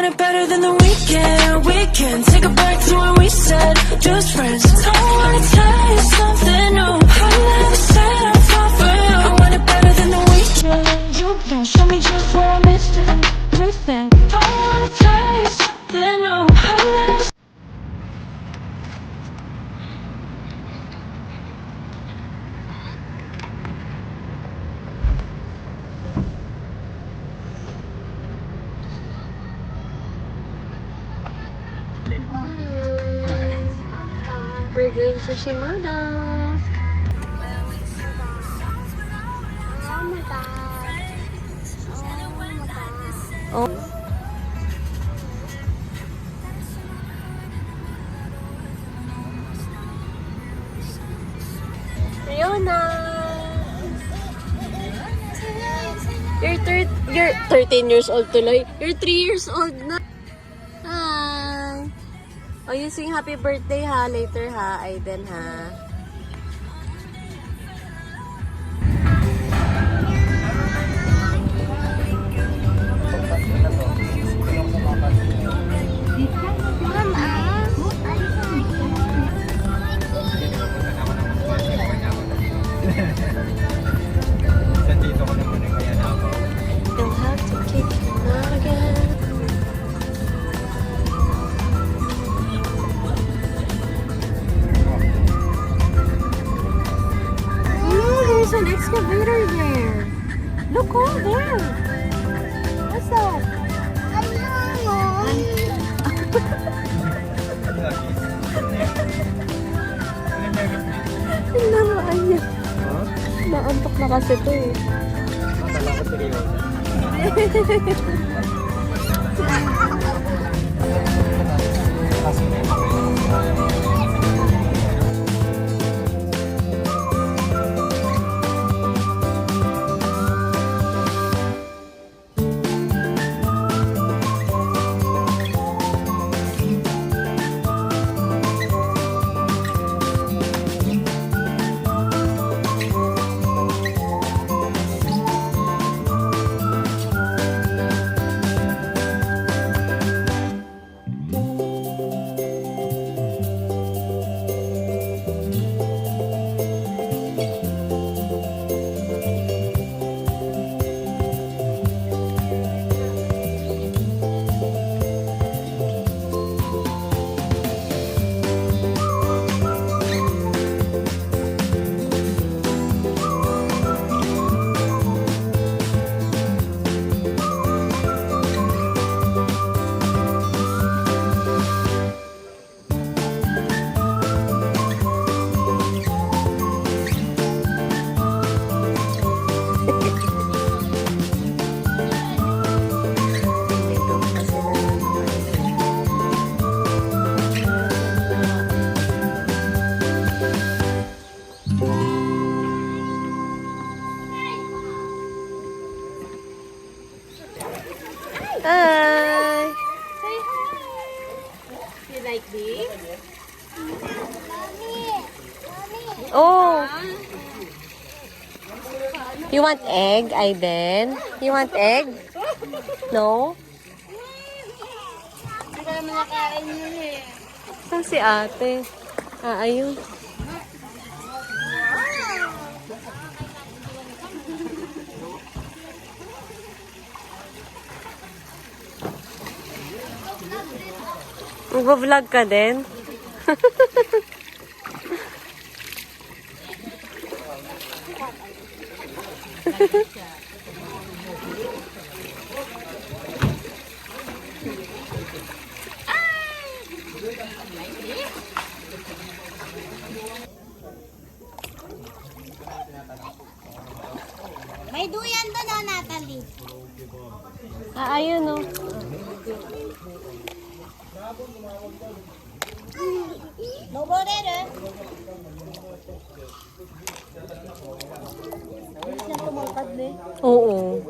want it better than the weekend. We can take it back to when we said just friends. I wanna tell you something new. I never said I'd fall for you. I want it better than the weekend. You can show me just where I missed it. Everything. I wanna tell you something new. I never. We're going to Shimada. Oh my god. Oh. Riona! You're 13 years old tuloy. You're 3 years old na. Hi! Oh, you sing happy birthday ha, later ha, Aiden ha. You'll have to kick him out again. There's an excavator there. Look over there. What's that? Namaan niya. Naantok na kasi ito eh. Hi! Say hi. You like this? Mommy. Oh! You want egg, Aiden? You want egg? No? Hindi ka naman nakain yun eh. Saan si ate? Ah, ayun. Mag-vlog ka din? May duyan doon oh, Natalie. Ah, ayun oh. No border eh. Oo.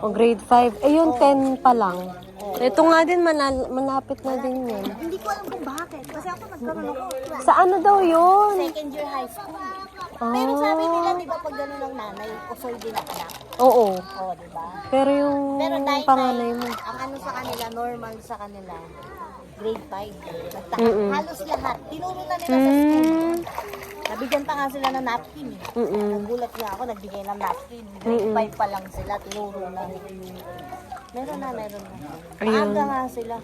O, grade 5. Eh, yun, 10 pa lang. Ito nga din, malapit na din yun. Hindi ko alam kung bakit. Kasi ako nagkaroon ako. Sa ano daw yun? Second year high school. Pero sabi nila, di ba pag gano'n ng nanay, usoy din ang anak. Oo. Oo, di ba? Pero yung Pero dahil panganay mo. ang ano sa kanila, normal sa kanila, grade 5. Mm-mm. Halos lahat. Tinuro na nila sa school. Nabigyan pa nga sila ng napkin eh. Mm-mm. Nagulat nga ako, nagbigay ng napkin. Grade 5 pa lang sila, tinuro na. Meron na. Ayun. Maaga nga sila.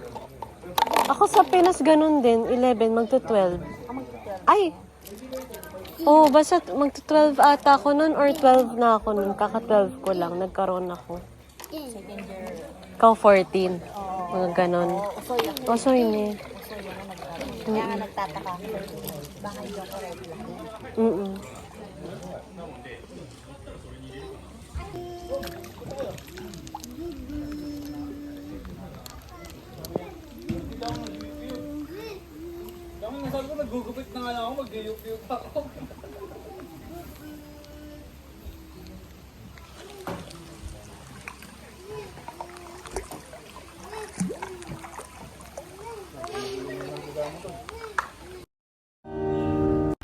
Ako sa Pinas ganun din, 11 magto-12. Mag-12. Ay! Oo, basta magto-12 ata ako nun or 12 na ako nun. Kaka-12 ko lang, nagkaroon ako. Second year. Ikaw 14. Mga ganun. Usoy ako. Kaso yun eh. Usoy ako nagkaroon. Kaya nga nagtataka. Baka hindi ako red lang. Mm-mm. Sabi ko, nagugupit na nga lang ako, mag-yuyuk-yuk pa ako.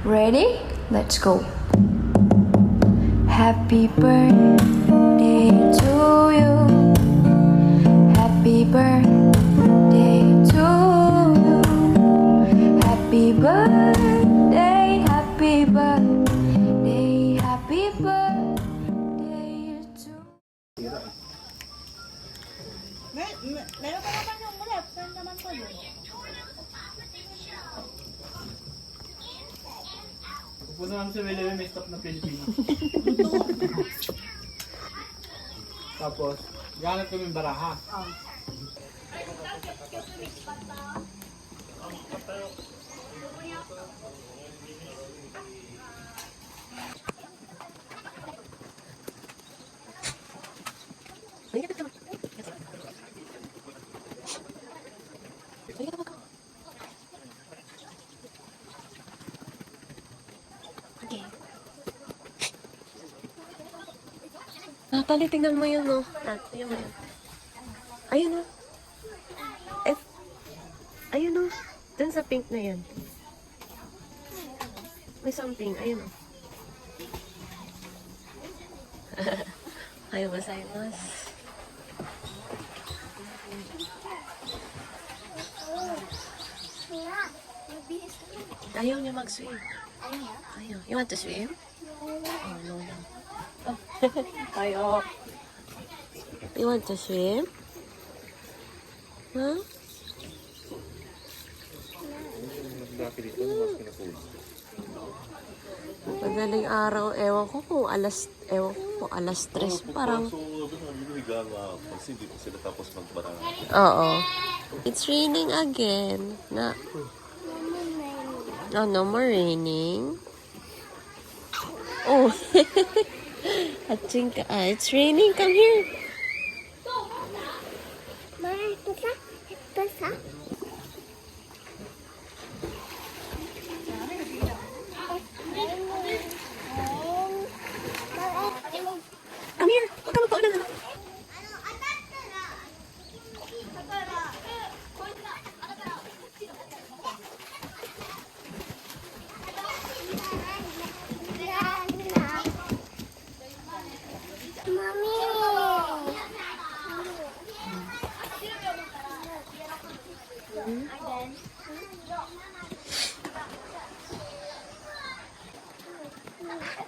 Ready? Let's go. Happy birthday to you. Happy birthday to you. Happy birthday, happy birthday, happy birthday to you. Meron pa naman yung rep. Saan naman to yun? Pupunta namin sa William, may stop na Pilipino. Tapos, gahanap kami ng baraha. Natalie, tingnan mo yun, no? Ayun, ayun. Ayun, no? Ayun, no? Dun sa pink na yan. May something. Ayun, no? Ayaw ba sa'yo, mas? Ayaw niya mag-swim. Ayaw. You want to swim? Oh, no, no. Ayaw. You want to swim? Huh? Madaling araw, ewan ko kung alas 3, parang, Higa nga kasi hindi pa sila tapos magbarang. oo. It's raining again. No more raining. Oh. It's raining. Come here. Come here. Huwag ka magpaulan na.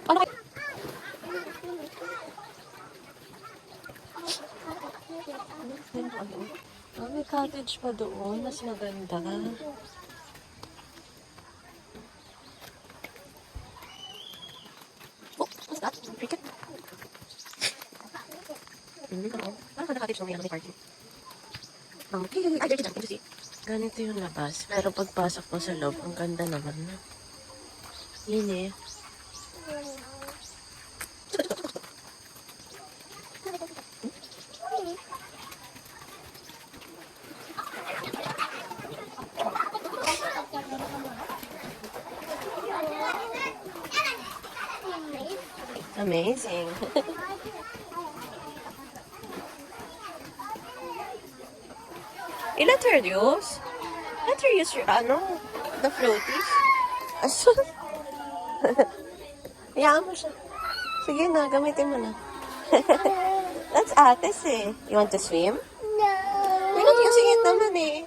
Ano kayo? May cottage pa doon. Mas maganda. Oh, what's that? Cricket? Parang kada cottage may party. Ganito yung labas. Pero pagpasok mo sa loob, ang ganda naman na. Yun eh. Amazing. Let her use. Let her use your, the floaties. Aso? Hayaan mo siya. Sige na, gamitin mo na. That's Ates eh. You want to swim? No. You're not using it naman eh.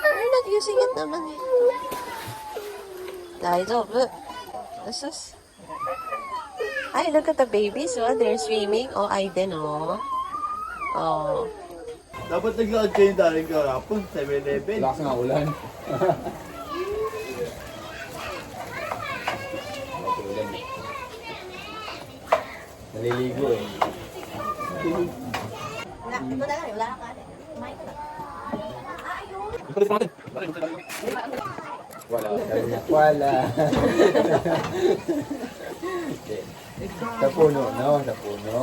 You're not using it naman eh. 大丈夫. This is... Ay, look at the babies, oh. They're swimming. Oh, Aiden, oh. Oh. Dapat nag-load kayo daling kahapon, 7-Eleven. Lakas nga ulan. Naliligo eh. Wala, ito na lang. Wala ka. Kumain ka na. Wala. Wala. Sa puno, no? Sa puno.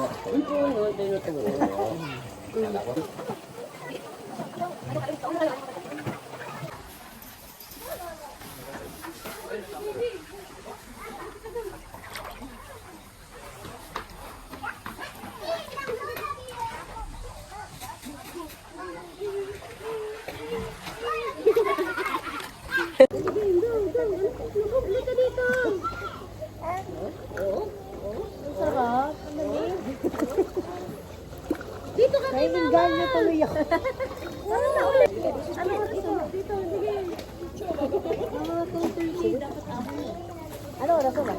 Ano oras ba?